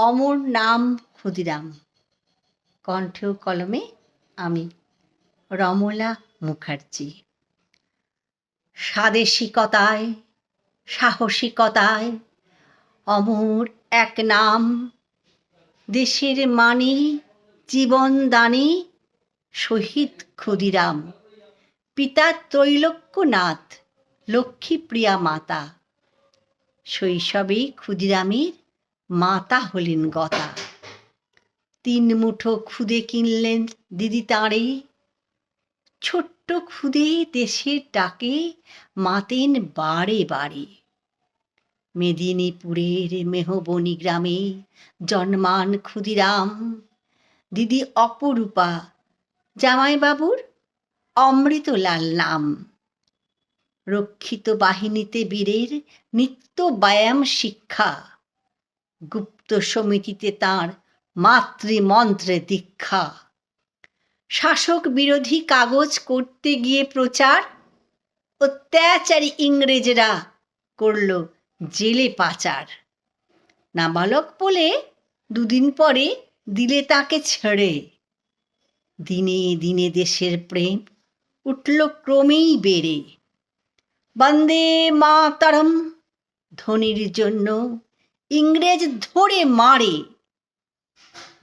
অমর নাম ক্ষুদিরাম। কণ্ঠ ও কলমে আমি রমলা মুখার্জি। স্বাদেশিকতায় সাহসিকতায় অমর এক নাম, দেশের মানে জীবন দানে শহীদ ক্ষুদিরাম। পিতা ত্রৈলোক্যনাথ, লক্ষ্মীপ্রিয়া মাতা। শৈশবে ক্ষুদিরামের মাতা হলেন গতা। 3 মুঠো খুদে কিনলেন দিদি তাঁরে, ছোট্ট খুদে দেশের ডাকে মাতেন বারে বারে। মেদিনীপুরের মেহবনী গ্রামে জন্মান ক্ষুদিরাম। দিদি অপরূপা, জামাইবাবুর অমৃতলাল নাম। রক্ষিত বাহিনীতে বীরের নিত্য ব্যায়াম শিক্ষা, গুপ্ত সমিতিতে তাঁর মাতৃমন্ত্রে দীক্ষা। শাসক বিরোধী কাগজ করতে গিয়ে প্রচার, অত্যাচারী ইংরেজরা করল জেলে পাচার। নাবালক বলে 2 দিন পরে দিলে তাকে ছেড়ে। দিনে দিনে দেশের প্রেম উঠল ক্রমেই বেড়ে। বন্দে মাতরম ধ্বনির জন্য ইংরেজ ধরে মারে।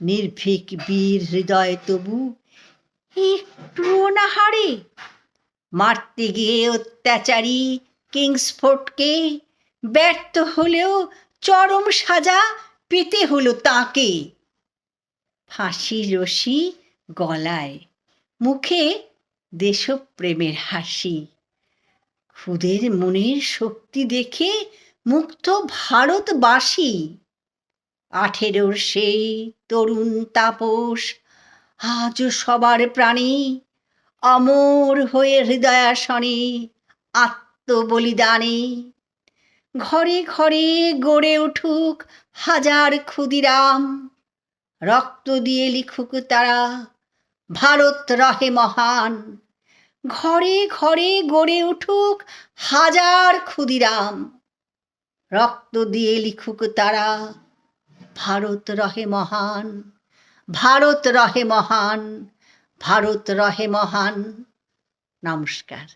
নির্ভীক বীর হৃদয় তবু একটুও না হারে। মারতে গিয়ে অত্যাচারী কিংসফোর্ডকে ব্যর্থ হলেও চরম সাজা পেতে হলো তাকে। ফাঁসির রশি গলায়, মুখে দেশপ্রেমের হাসি। খুদের মনের শক্তি দেখে মুগ্ধ ভারতবাসী। 18 সেই তরুণ তাপস আজও সবার প্রাণে, অমর হয়ে হৃদয়াসনে আত্মবলিদানে। ঘরে ঘরে গড়ে উঠুক হাজার ক্ষুদিরাম, রক্ত দিয়ে লিখুক তারা ভারত রহে মহান। ঘরে ঘরে গড়ে উঠুক হাজার ক্ষুদিরাম, রক্ত দিয়ে লিখুক তারা ভারত রহে মহান। ভারত রহে মহান, ভারত রহে মহান। নমস্কার।